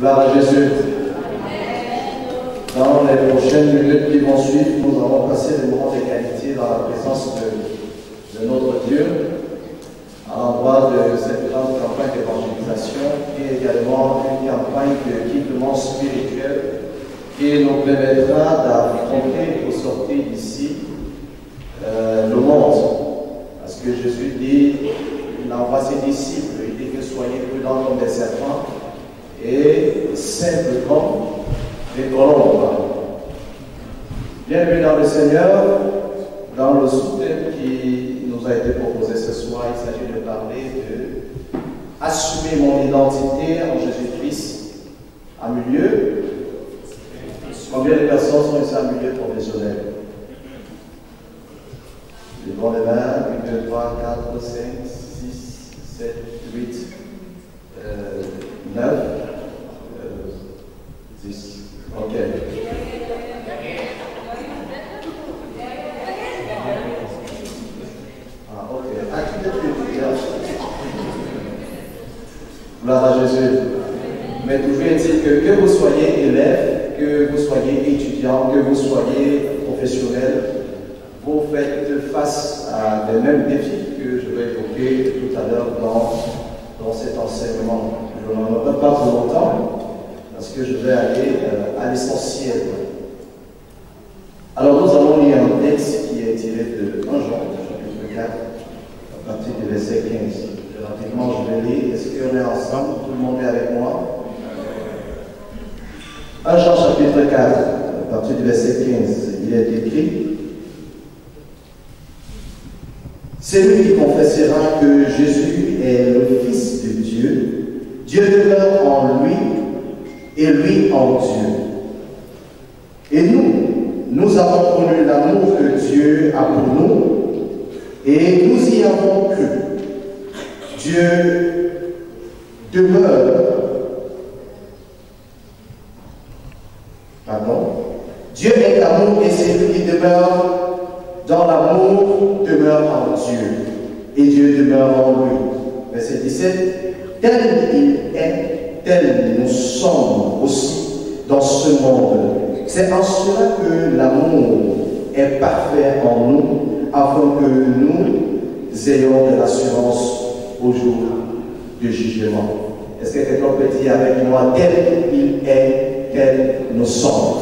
Gloire à Jésus. Dans les prochaines minutes qui vont suivre, nous allons passer des moments de qualité dans la présence de notre Dieu, à l'endroit de cette grande campagne d'évangélisation, qui est également une campagne d'équipement spirituel qui nous permettra d'affronter au sortir d'ici le monde. Parce que Jésus dit, il envoie ses disciples, il dit que soyez prudents comme des serpents et simples comme des colombes. Bienvenue dans le Seigneur, dans le sous-thème qui nous a été proposé ce soir. Il s'agit de parler de assumer mon identité en Jésus-Christ à milieu. Combien de personnes sont ici à milieu professionnel? Levons les mains. 1, 2, 3, 4, 5, 6, 7, 8, 9, 10. Ok. Ah, ok. Gloire à Jésus. Mais toujours est-il que vous soyez élève, que vous soyez étudiant, que vous soyez professionnel, vous faites face à des mêmes défis que je vais évoquer tout à l'heure dans cet enseignement. Je n'en aurai pas pour longtemps, parce que je vais aller à l'essentiel. Alors nous allons lire un texte qui est tiré de 1 Jean, chapitre 4, à partir du verset 15. Rapidement, je vais lire. Est-ce qu'on est ensemble? Tout le monde est avec moi? 1 Jean, chapitre 4, à partir du verset 15. Il est écrit: c'est lui qui confessera que Jésus est le Fils de Dieu. Dieu demeure en lui et lui en Dieu. Et nous avons connu l'amour que Dieu a pour nous et nous y avons cru. Dieu demeure. Dieu est amour et celui qui demeure dans l'amour demeure en Dieu et Dieu demeure en lui. Verset 17. Tel il est, tel nous sommes aussi dans ce monde. C'est en cela que l'amour est parfait en nous, afin que nous ayons de l'assurance au jour du jugement. Est-ce que quelqu'un peut dire avec moi, tel il est, tel nous sommes?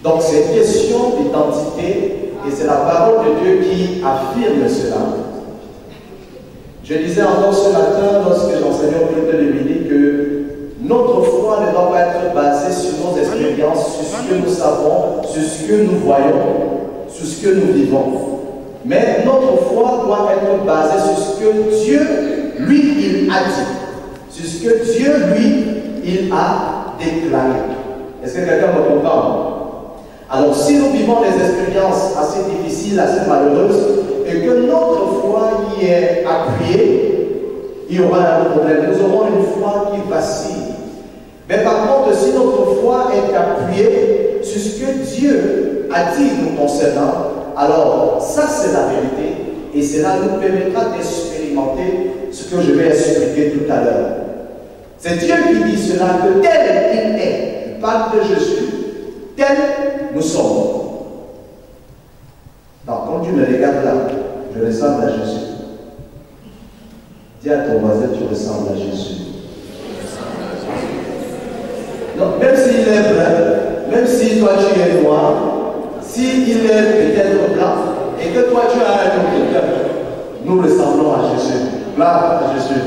Donc c'est une question d'identité et c'est la parole de Dieu qui affirme cela. Je disais encore ce matin, lorsque j'enseignais au culte de midi, que notre foi ne doit pas être basée sur nos expériences, sur ce que nous savons, sur ce que nous voyons, sur ce que nous vivons. Mais notre foi doit être basée sur ce que Dieu, lui, il a dit. Sur ce que Dieu, lui, il a déclaré. Est-ce que quelqu'un me comprend? Alors, si nous vivons des expériences assez difficiles, assez malheureuses, et que notre foi y est appuyée, il y aura un problème. Nous aurons une foi qui vacille. Mais par contre, si notre foi est appuyée sur ce que Dieu a dit nous concernant, alors ça c'est la vérité. Et cela nous permettra d'expérimenter ce que je vais expliquer tout à l'heure. C'est Dieu qui dit cela, que tel il est. Il parle de Jésus, tel nous sommes. Donc, quand tu me regardes là, je ressemble à Jésus. Dis à ton voisin, tu ressembles à Jésus. Donc, même s'il est brun, même si toi tu es noir, s'il est peut-être blanc, et que toi tu as un autre cœur, nous ressemblons à Jésus. Gloire à Jésus.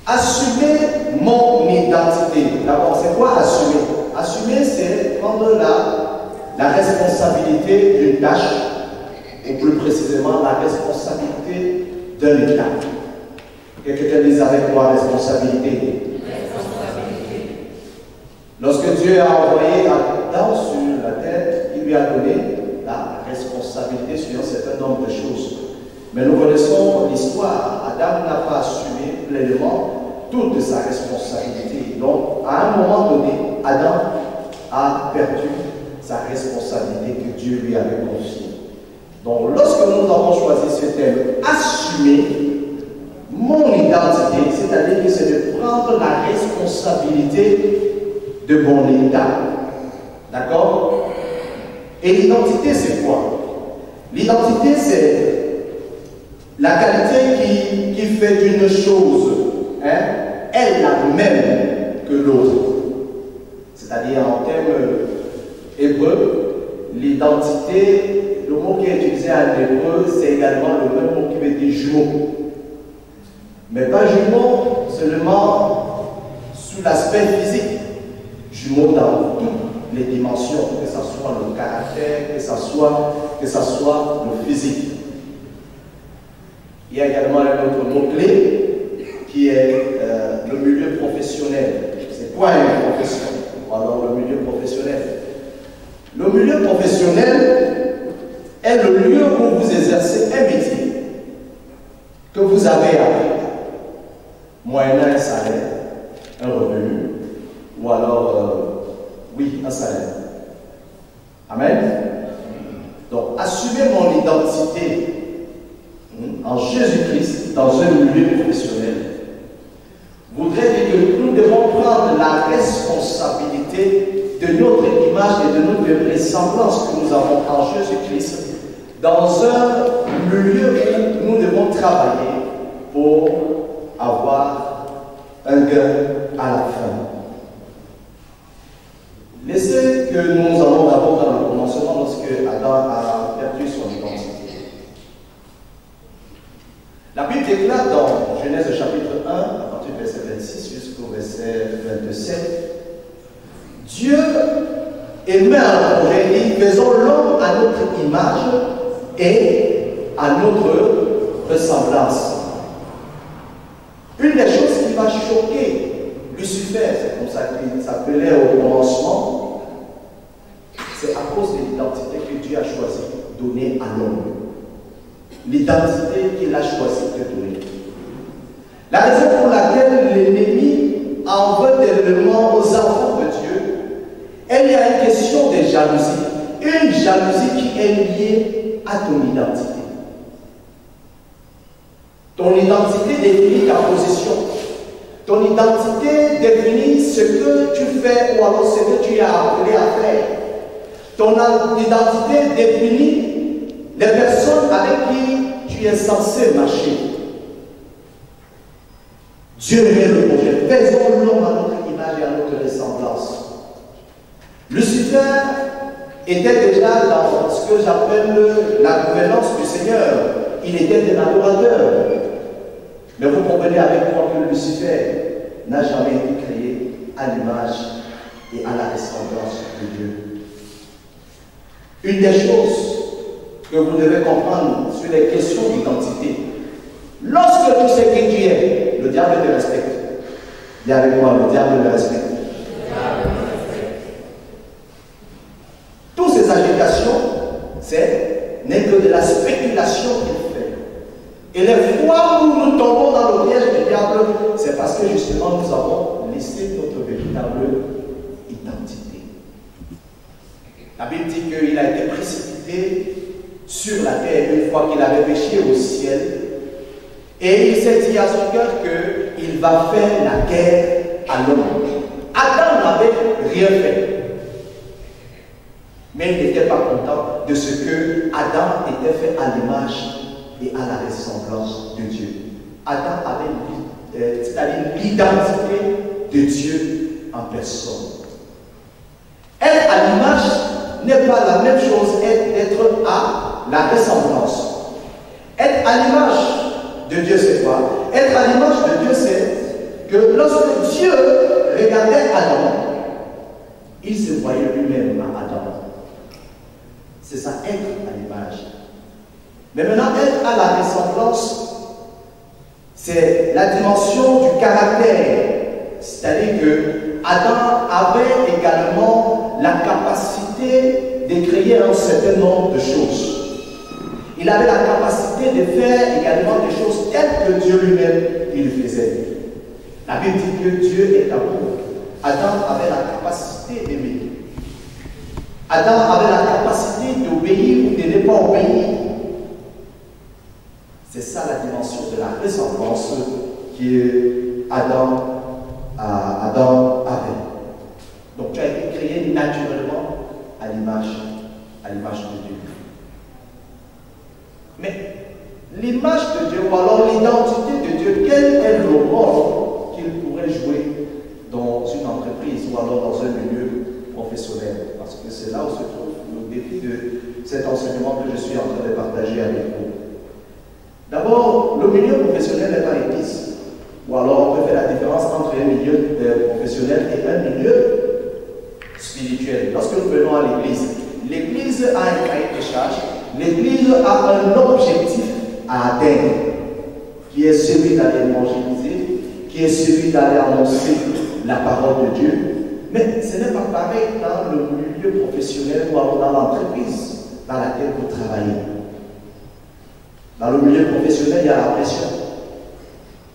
Assumer mon identité. D'abord, c'est quoi assumer? Assumer, c'est prendre la responsabilité d'une tâche, et plus précisément la responsabilité d'un état. Quelqu'un dise avec moi responsabilité. Lorsque Dieu a envoyé Adam sur la terre, il lui a donné la responsabilité sur un certain nombre de choses. Mais nous connaissons l'histoire. Adam n'a pas assumé pleinement toute sa responsabilité. Donc, à un moment donné, Adam a perdu sa responsabilité que Dieu lui avait confiée. Donc, lorsque nous avons choisi ce thème, assumer, responsabilité de mon état. D'accord? Et l'identité, c'est quoi? L'identité, c'est la qualité qui fait d'une chose, hein, elle la même que l'autre. C'est-à-dire, en termes hébreux, l'identité, le mot qui est utilisé en hébreu, c'est également le même mot qui veut dire jumeau. Mais pas jumeau seulement sous l'aspect physique, jumeau dans toutes les dimensions, que ce soit le caractère, que ce soit le physique. Il y a également un autre mot-clé qui est le milieu professionnel. C'est quoi une profession? Alors le milieu professionnel. Le milieu professionnel est le lieu où vous exercez un métier que vous avez appris, moyennant un salaire, un revenu, ou alors, oui, un salaire. Amen. Donc, assumer mon identité en Jésus-Christ dans un milieu professionnel voudrait dire que nous devons prendre la responsabilité de notre image et de notre ressemblance que nous avons en Jésus-Christ dans un milieu où nous devons travailler pour avoir un gain à la fin. Laissez que nous allons d'abord dans le commencement lorsque Adam a perdu son identité. La Bible déclare dans Genèse chapitre 1, à partir du verset 26 jusqu'au verset 27, Dieu émet un projet et dit, faisons l'homme à notre image et à notre ressemblance. Une des choses qui va choquer Lucifer, c'est comme ça qu'il s'appelait au commencement, c'est à cause de l'identité que Dieu a choisi de donner à l'homme. L'identité qu'il a choisi de donner. La raison pour laquelle l'ennemi en veut tellement aux enfants de Dieu, il y a une question de jalousie. Une jalousie qui est liée à ton identité. Ton identité définit ta position. Ton identité définit ce que tu fais ou alors ce que tu as appelé à faire. Ton identité définit les personnes avec qui tu es censé marcher. Dieu est le projet. Faisons l'homme à notre image et à notre ressemblance. Lucifer était déjà dans ce que j'appelle la gouvernance du Seigneur. Il était un adorateur. Mais vous comprenez avec moi que Lucifer n'a jamais été créé à l'image et à la ressemblance de Dieu. Une des choses que vous devez comprendre sur les questions d'identité, lorsque tu sais qui tu es, le diable te respecte. Dis avec moi, le diable te respecte. Toutes ces agitations, n'est que de la spéculation qu'il fait. Et les fois où nous tombons dans le piège du diable, c'est parce que justement nous avons laissé notre véritable identité. La Bible dit qu'il a été précipité sur la terre une fois qu'il avait péché au ciel. Et il s'est dit à son cœur qu'il va faire la guerre à l'homme. Adam n'avait rien fait. Mais il n'était pas content de ce que Adam était fait à l'image et à la ressemblance de Dieu. Adam avait c'est-à-dire l'identité de Dieu en personne. Être à l'image n'est pas la même chose d'être à la ressemblance. Être à l'image de Dieu, c'est quoi? Être à l'image de Dieu, c'est que lorsque Dieu regardait Adam, il se voyait lui-même à Adam. C'est ça, être à l'image. Mais maintenant, être à la ressemblance, c'est la dimension du caractère. C'est-à-dire que Adam avait également la capacité de créer un certain nombre de choses. Il avait la capacité de faire également des choses telles que Dieu lui-même il faisait. La Bible dit que Dieu est amour. Adam avait la capacité d'aimer. Adam avait la capacité d'obéir ou de ne pas obéir. C'est ça la dimension de la ressemblance que Adam Adam avait. Donc tu as été créé naturellement à l'image de Dieu. Mais l'image de Dieu, ou alors l'identité de Dieu, quel est le rôle qu'il pourrait jouer dans une entreprise ou alors dans un milieu professionnel? Parce que c'est là où se trouve le défi de cet enseignement que je suis en train de partager avec vous. D'abord, le milieu professionnel n'est pas l'église. Ou alors on peut faire la différence entre un milieu professionnel et un milieu spirituel. Lorsque nous venons à l'église, l'église a un cahier de charge, l'église a un objectif à atteindre, qui est celui d'aller évangéliser, qui est celui d'aller annoncer la parole de Dieu. Mais ce n'est pas pareil dans le milieu professionnel ou alors dans l'entreprise dans laquelle vous travaillez. Dans le milieu professionnel, il y a la pression.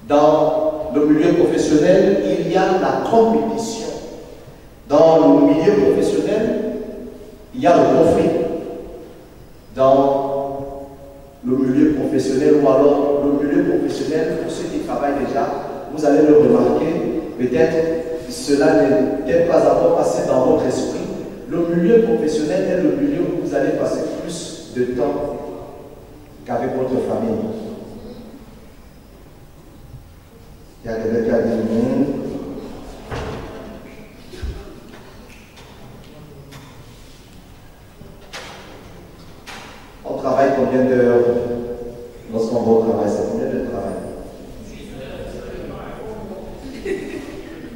Dans le milieu professionnel, il y a la compétition. Dans le milieu professionnel, il y a le conflit. Dans le milieu professionnel, ou alors le milieu professionnel, pour ceux qui travaillent déjà, vous allez le remarquer, peut-être cela n'est peut-être pas encore passé dans votre esprit. Le milieu professionnel est le milieu où vous allez passer plus de temps qu'avec votre famille. Il y a quelqu'un qui a dit on travaille combien d'heures lorsqu'on va au travail? C'est combien de travail?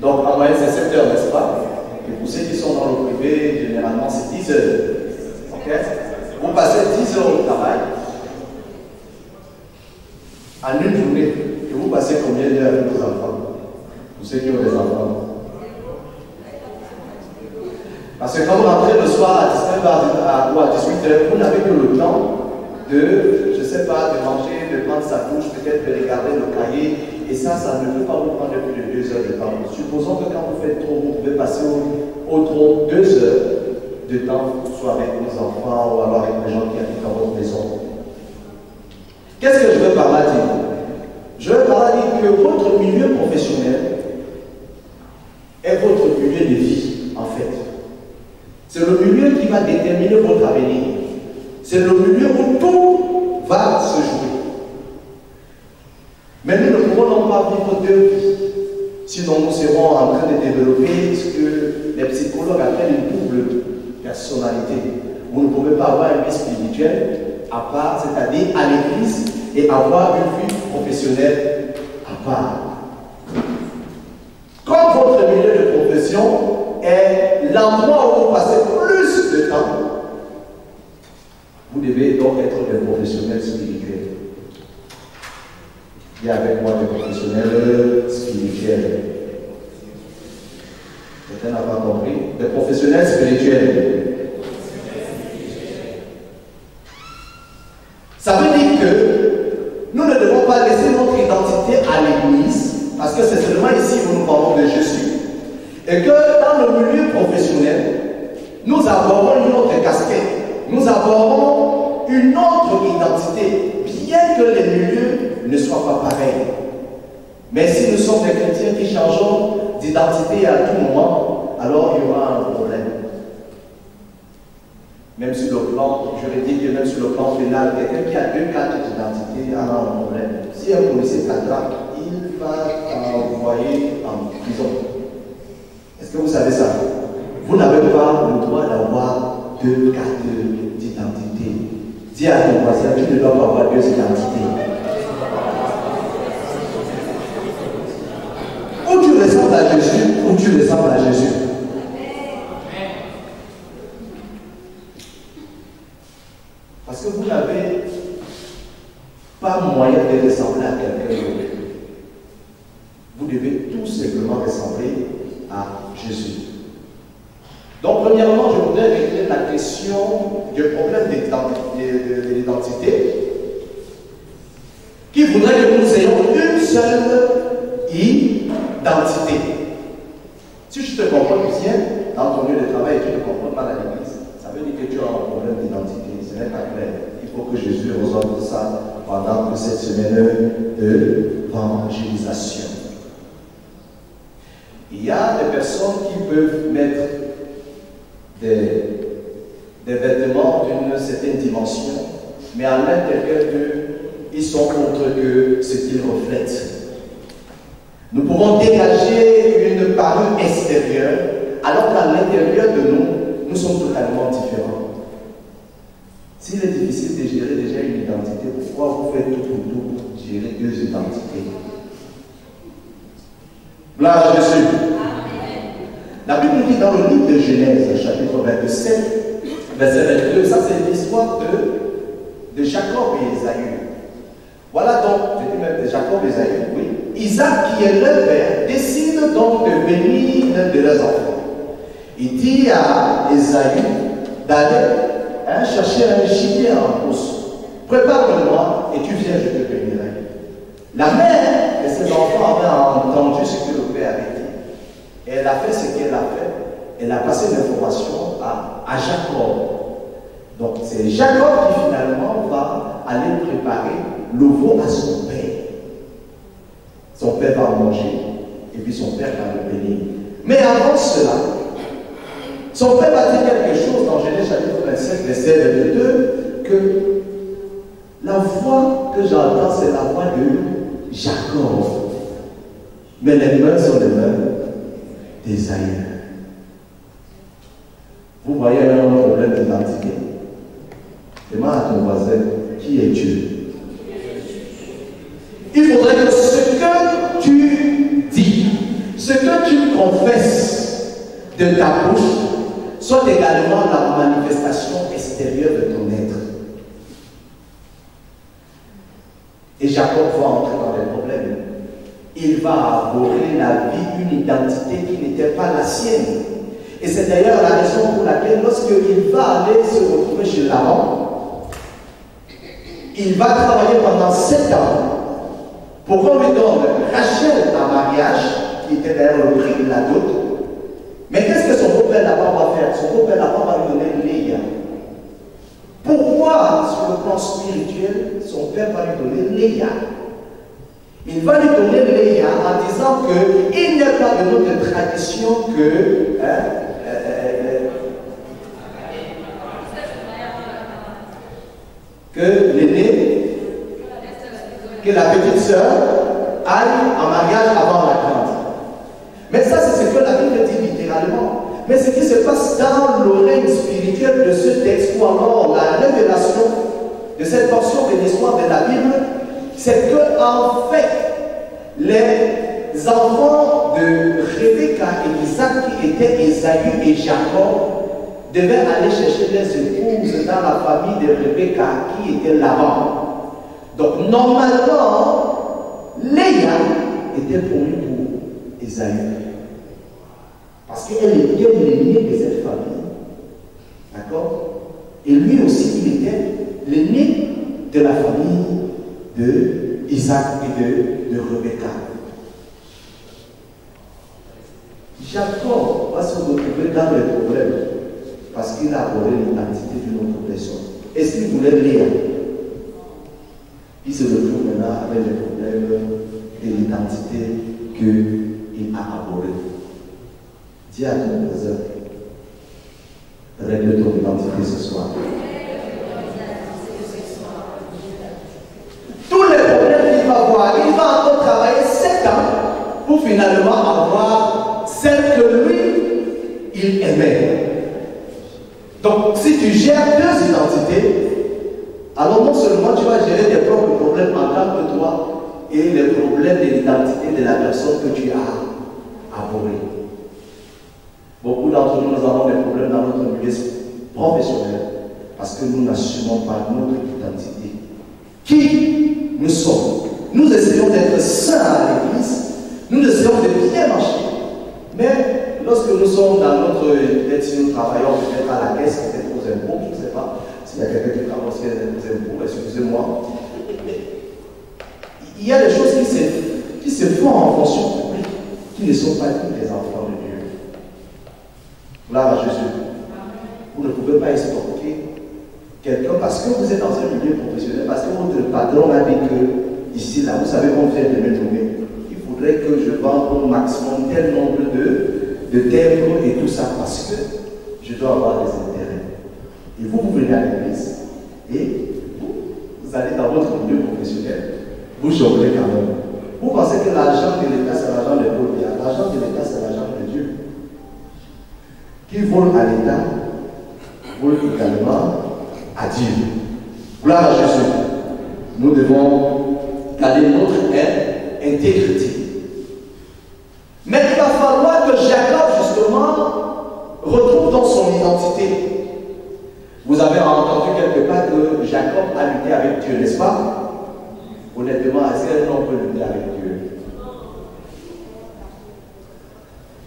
Donc en moyenne c'est 7 heures, n'est-ce pas? Et pour ceux qui sont dans le privé, généralement c'est 10 heures. Ok? Vous passez 10 heures au travail en une journée. Et vous passez combien d'heures avec vos enfants? Pour ceux qui ont des enfants. Parce que quand vous rentrez le soir à 19h ou à 18h, vous n'avez que le temps de, je ne sais pas, de manger, de prendre sa douche, peut-être de regarder le cahier. Et ça ne peut pas vous prendre plus de 2 heures de temps. Supposons que quand vous faites trop, vous pouvez passer au trop 2 heures de temps, soit avec vos enfants ou alors avec les gens qui habitent dans votre maison. Qu'est-ce que je veux par là dire? Je veux par là dire que votre milieu professionnel est votre milieu de vie, en fait. C'est le milieu qui va déterminer votre avenir. C'est le milieu où tout va se jouer. Mais nous ne pouvons pas vivre deux vies. Sinon, nous serons en train de développer ce que les psychologues appellent une double personnalité. Vous ne pouvez pas avoir une vie spirituelle à part, c'est-à-dire à l'église, et avoir une vie professionnelle à part. Comme votre milieu de profession est l'endroit où vous passez plus de temps, vous devez donc être des professionnels spirituels. Il y a avec moi des professionnels spirituels. Quelqu'un n'a pas compris? Des professionnels spirituels. Ça veut dire que nous ne devons pas laisser notre identité à l'église, parce que c'est seulement ici où nous parlons de Jésus. Et que dans le milieu professionnel, nous avons une autre casquette, nous avons une autre identité, bien que les milieux ne soient pas pareils. Mais si nous sommes des chrétiens qui changeons d'identité à tout moment, alors il y aura un problème. Même sur le plan juridique et même sur le plan pénal, quelqu'un qui a deux cartes d'identité a un problème. Si un policier t'attrape, il va t'envoyer en prison. Est-ce que vous savez ça? Vous n'avez pas le droit d'avoir deux cartes d'identité. Dis à ton voisin, tu ne dois pas avoir deux identités. Ou tu ressembles à Jésus, ou tu ressembles à Jésus. Parce que vous n'avez pas moyen de ressembler à quelqu'un d'autre. Vous devez tout simplement ressembler à Jésus. Donc, premièrement, je voudrais régler la question du problème de l'identité, qui voudrait que nous ayons une seule identité. Si je te comprends bien, dans ton lieu de travail, et tu ne comprends pas à l'église, ça veut dire que tu as un problème d'identité. Ce n'est pas clair. Il faut que Jésus résolve ça pendant cette semaine d'évangélisation. Il y a des personnes qui peuvent mettre des vêtements d'une certaine dimension, mais à l'intérieur d'eux, ils sont autres que ce qu'ils reflètent. Nous pouvons dégager une parure extérieure, alors qu'à l'intérieur de nous, nous sommes totalement différents. S'il est difficile de gérer déjà une identité, pourquoi vous faites tout pour gérer deux identités? Gloire à Jésus. La Bible nous dit dans le livre de Genèse, chapitre 27, verset 22, ça c'est l'histoire de Jacob et Ésaü. Voilà donc, je dis même de Jacob et Ésaü, oui. Isaac, qui est leur père, décide donc de bénir l'un de leurs enfants. Il dit à Ésaü d'aller chercher un gibier en pousse. Prépare-le-moi et tu viens, je te bénirai. La mère de ses enfants avait entendu ce que le père avait dit. Et elle a fait ce qu'elle a fait. Elle a passé l'information à Jacob. Donc c'est Jacob qui finalement va aller préparer le veau à son père. Son père va manger et puis son père va le bénir. Mais avant cela, son père va dire quelque chose dans Genèse chapitre 25, verset 22, que la voix que j'entends, c'est la voix de Jacob. Mais les mains sont les mains d'Ésaü. Vous voyez un problème d'identité. Demande à ton voisin, qui est Dieu? Il faudrait que ce que tu dis, ce que tu confesses de ta bouche, soit également la manifestation extérieure de ton être. Et Jacob va entrer dans les problèmes. Il va abhorrer la vie, une identité qui n'était pas la sienne. Et c'est d'ailleurs la raison pour laquelle, lorsqu'il va aller se retrouver chez Laban, il va travailler pendant 7 ans pour qu'on lui donne Rachel en mariage, qui était d'ailleurs le prix de la dot. Mais qu'est-ce que son beau-père Laban va faire? Son beau-père Laban va lui donner Léa. Pourquoi, sur le plan spirituel, son père va lui donner Léa? Il va lui donner Léa en disant qu'il n'est pas de notre tradition que l'aîné, que la petite sœur aille en mariage avant la grande. Mais ça, c'est ce que la Bible dit littéralement. Mais ce qui se passe dans l'oreille spirituelle de ce texte, ou alors la révélation de cette portion de l'histoire de la Bible, c'est que, en fait, les enfants de Rebecca et Isaac, qui étaient Ésaü et Jacob, devaient aller chercher les épouses dans la famille de Rebecca, qui était Laban. Donc, normalement, Léa était promise pour Ésaü. Parce qu'elle était l'aînée de cette famille. D'accord? Et lui aussi, il était l'aîné de la famille de Isaac et de Rebecca. Jacob va se retrouver dans les problèmes parce qu'il a volé l'identité d'une autre personne. Est-ce qu'il voulait Léa? Il se retrouve maintenant avec les problèmes de l'identité qu'il a abordé. Dis à ton voisin, règle ton identité ce soir. Tous les problèmes qu'il va avoir, il va encore travailler 7 ans pour finalement avoir celle que lui, il aimait. Donc, si tu gères 2 identités, alors non seulement tu vas gérer tes propres problèmes en tant que toi et les problèmes de l'identité de la personne que tu as abhorrée. Beaucoup d'entre nous, nous avons des problèmes dans notre milieu professionnel parce que nous n'assumons pas notre identité. Qui nous sommes? Nous essayons d'être saints à l'église, nous essayons de bien marcher, mais lorsque nous sommes dans notre, peut-être si nous travaillons peut-être à la caisse, peut-être aux impôts, je ne sais pas, s'il y a quelqu'un qui travaille aux impôts, excusez-moi, il y a des choses qui se font en fonction publique, qui ne sont pas tous les enfants de Dieu. Gloire à Jésus. Vous ne pouvez pas extorquer quelqu'un parce que vous êtes dans un milieu professionnel, parce que votre patron a dit que ici, là, vous savez qu'on vient de me nommer. Il faut voudrait que je vende au maximum tel nombre de timbres et tout ça parce que je dois avoir des intérêts. Et vous venez à l'église et vous allez dans votre milieu professionnel. Vous jonglez quand même. Vous pensez que l'argent de l'État, c'est l'argent de Paul. L'argent de l'État, c'est l'argent de Dieu. Qui vole à l'État, vole également à Dieu. Gloire à Jésus. Nous devons garder notre intégrité. Mais il va falloir que Jacob, justement, retrouve dans son identité. Vous avez entendu quelque part que Jacob a lutté avec Dieu, n'est-ce pas? Honnêtement, est-ce qu'un homme peut lutter avec Dieu?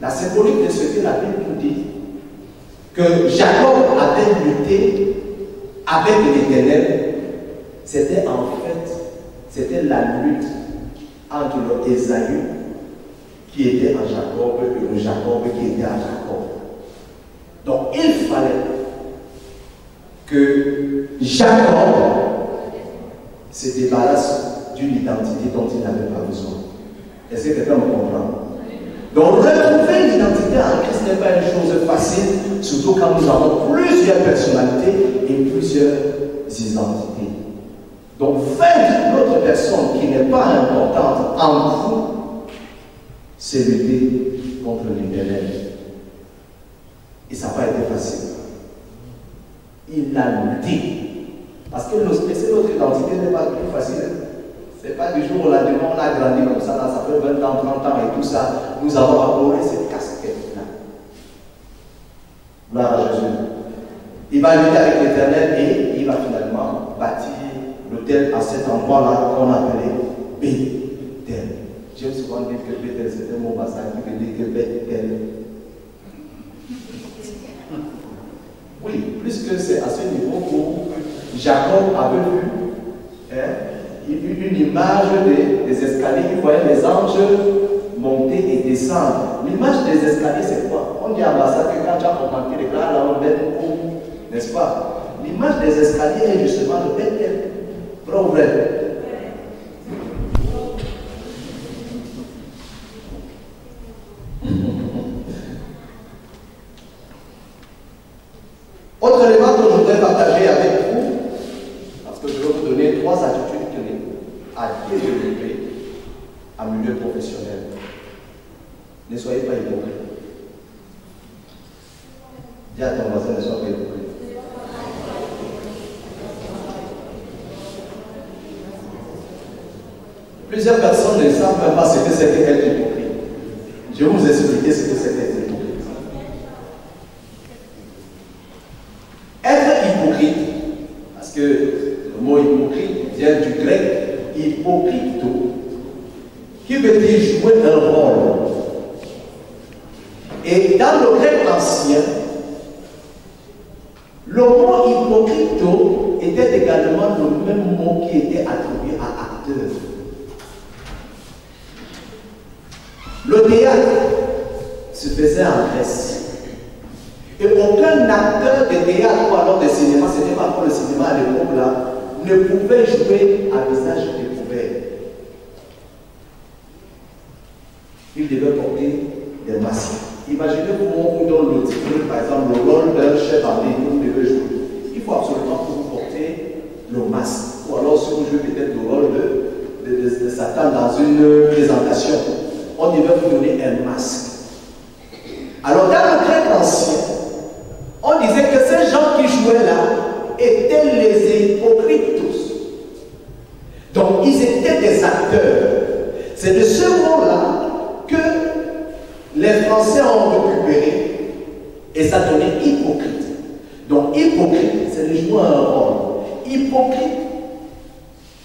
La symbolique de ce que la Bible nous dit, que Jacob avait lutté avec l'Éternel, c'était en fait, c'était la lutte entre le Ésaü qui était en Jacob et le Jacob qui était en Jacob. Donc il fallait que Jacob se débarrasse d'une identité dont il n'avait pas besoin. Est-ce que quelqu'un me comprend? Donc retrouver l'identité en Christ n'est pas une chose facile, surtout quand nous avons plusieurs personnalités et plusieurs identités. Donc vaincre l'autre personne qui n'est pas importante en vous, c'est lutter contre l'Éternel. Et ça n'a pas été facile. Il a lutté. Parce que notre identité n'est pas plus facile. Ce n'est pas du jour au lendemain, on a grandi comme ça, là, ça fait 20 ans, 30 ans et tout ça. Nous avons abordé cette casquette-là. Gloire à Jésus. Il va lutter avec l'Éternel et il va finalement bâtir l'autel à cet endroit-là qu'on appelait Bethel. J'aime souvent dire que Bethel, c'est un mot bassin qui veut dire que Bethel. Oui, puisque c'est à ce niveau où Jacob avait vu une image des escaliers, il voyait les anges monter et descendre. L'image des escaliers, c'est quoi? On dit à Bassa que quand tu as augmenté les gars, là on met un coup, n'est-ce pas? L'image des escaliers est justement le Bethel. Vrai ou vrai? Autre élément que je voudrais partager avec vous, parce que je vais vous donner 3 attitudes clés à développer en milieu professionnel. Ne soyez pas hypocrite. Dis à ton voisin, ne sois pas hypocrite. Plusieurs personnes ne savent même pas ce que c'est qu'être hypocrite. Je vais vous expliquer ce que c'est qu'être hypocrite. Être hypocrite, parce que le mot hypocrite vient du grec hypocrito, qui veut dire jouer un rôle. Et dans le grec ancien, le mot hypocrito était également le même mot qui était attribué à acteur. Le théâtre se faisait en Grèce. Et aucun acteur de théâtre ou alors de cinéma, ce n'était pas encore le cinéma à l'époque là, ne pouvait jouer à visage découvert. Il devait porter des masques. Imaginez-vous dans le titre, par exemple, le rôle d'un chef armé que vous devez jouer. Il faut absolument que vous portez le masque. Ou alors si vous jouez peut-être le rôle de Satan dans une présentation, on devait vous donner un masque. Alors dans le grec ancien, on disait que ces gens qui jouaient là étaient les hypocrites. Donc ils étaient des acteurs. C'est de ce mot-là que les Français ont récupéré et ça donnait hypocrite. Donc hypocrite, c'est de jouer un rôle. Hypocrite,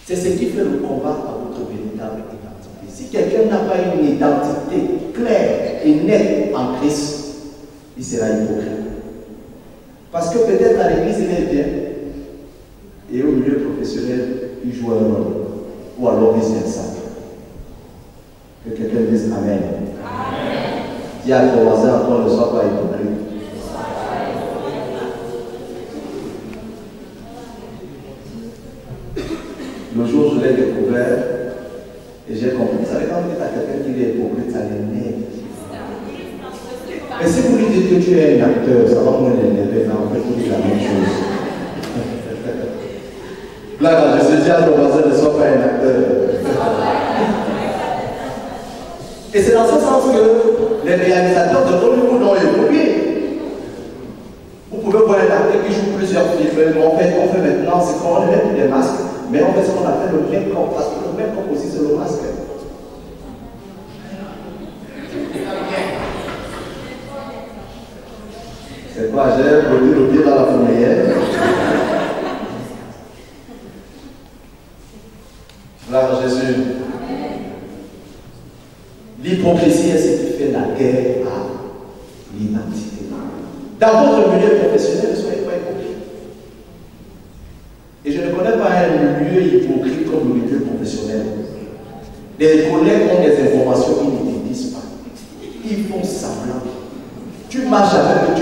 c'est ce qui fait le combat à votre véritable identité. Si quelqu'un n'a pas une identité claire et nette en Christ, il sera hypocrite. Parce que peut-être à l'église il est bien et au milieu professionnel il joue un rôle. Ou alors vice-versa. Que quelqu'un dise Amen. Amen. Dis à ton voisin encore ne sois pas hypocrite. Le jour où je l'ai découvert, Et j'ai compris, vous savez, quand vous dites à quelqu'un qu'il est hypocrite, ça l'énerve. Mais si vous lui dites que tu es un acteur, ça va moins l'énerver, mais en fait, vous dites la même chose. Là, je dis à ton voisin, ne sois pas un acteur. Et c'est dans ce sens que les réalisateurs de Hollywood ont évolué. Vous pouvez voir un acteur qui joue plusieurs films. On fait maintenant, c'est qu'on ne met plus des masques, mais on fait ce qu'on appelle le make-up, parce que le make-up aussi, c'est le masque. C'est quoi, j'ai produit le pied dans la fourmilière. Gloire à Jésus. L'hypocrisie est ce qui fait la guerre à l'identité. Dans votre milieu professionnel, ne soyez pas hypocrite. Et je ne connais pas un milieu hypocrite comme le milieu professionnel. Les collègues ont des informations qu'ils ne te disent pas. Ils font semblant. Tu marches avec eux,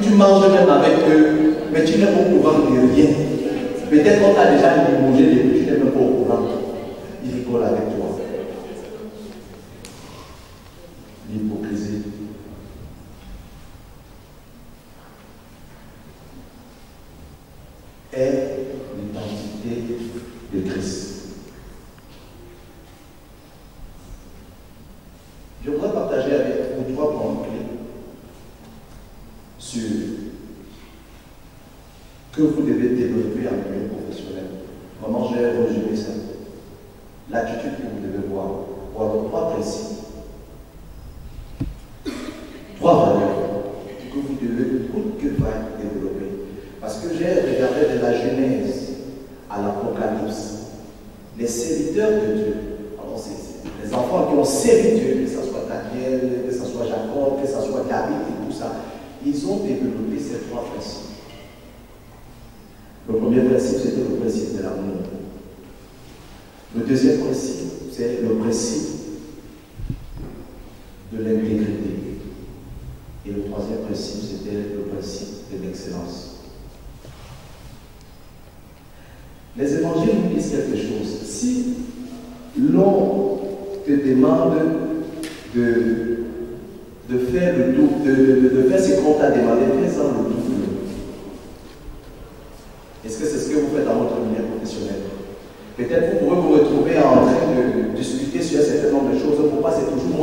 tu manges même avec eux, mais tu n'es pas au courant de rien. Peut-être qu'on t'a déjà limogé depuis, tu n'es même pas au courant. Ils rigolent avec toi. L'hypocrisie. Est l'identité de Christ. Je voudrais partager avec vous 3 points clés sur que vous devez développer en milieu professionnel. Comment j'ai résumé ça? L'attitude que vous devez voir. Voilà 3 principes. 3 valeurs que vous devez coûte que va développer. Parce que j'ai regardé de la Genèse à l'Apocalypse. Les serviteurs de Dieu, alors c'est les enfants qui ont servi Dieu, que ce soit Daniel, que ce soit Jacob, que ce soit David et tout ça, ils ont développé ces 3 principes. Le premier principe, c'était le principe de l'amour. Le deuxième principe, c'est le principe de l'intégrité. Et le troisième principe, c'était le principe de l'excellence. Les évangiles nous disent quelque chose. Si l'on te demande de faire le double, de faire ce qu'on t'a demandé, fais-en le double. Est-ce que c'est ce que vous faites dans votre milieu professionnel? Peut-être vous pourrez vous retrouver en train de discuter sur un certain nombre de choses. Pourquoi c'est toujours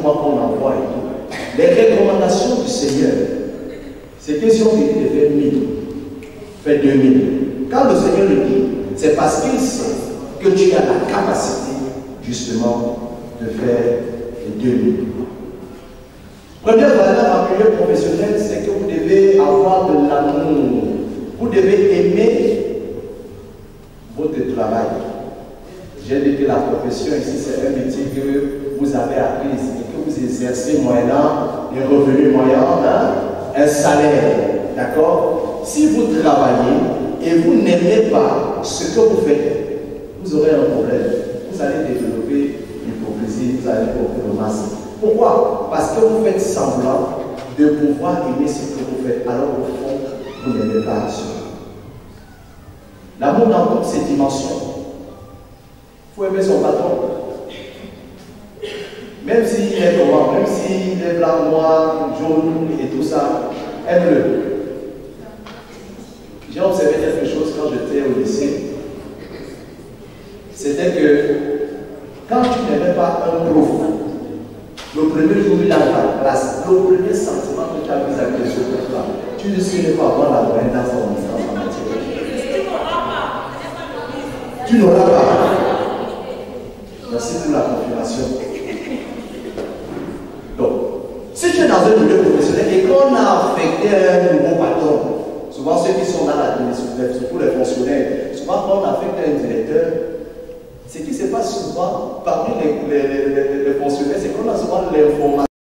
moi qu'on envoie et tout. Les recommandations du Seigneur, c'est que si on te dit de faire 1000, fais 2000. Quand le Seigneur le dit, c'est parce qu'il sait que tu as la capacité justement de faire les 2000. Première valeur en milieu professionnel, c'est que vous devez avoir de l'amour. Vous devez aimer votre travail. J'ai dit que la profession ici, c'est un métier que vous avez appris et que vous exercez moyennant des revenus moyens, un salaire. D'accord? Si vous travaillez et vous n'aimez pas ce que vous faites, vous aurez un problème. Vous allez développer l'hypocrisie, vous allez développer le masque. Pourquoi? Parce que vous faites semblant de pouvoir aimer ce que vous faites, alors au fond, vous n'aimez pas cela. L'amour dans toutes ses dimensions. Il faut aimer son patron. Même s'il est comment, même s'il est blanc, noir, jaune et tout ça, aime-le. J'ai observé quelque chose quand j'étais au lycée. C'était que quand tu n'aimais pas un prof, le premier jour il a la classe, le premier sentiment que tu as mis avec les autres là, tu risques de ne pas avoir la moyenne dans son matière. Tu n'auras pas. Merci pour la confirmation. Donc, si tu es dans un milieu professionnel et qu'on a affecté un nouveau patron, souvent ceux qui sont dans l'administration, surtout les fonctionnaires, souvent quand on affecte un directeur, ce qui se passe souvent parmi les fonctionnaires, c'est qu'on a souvent l'information.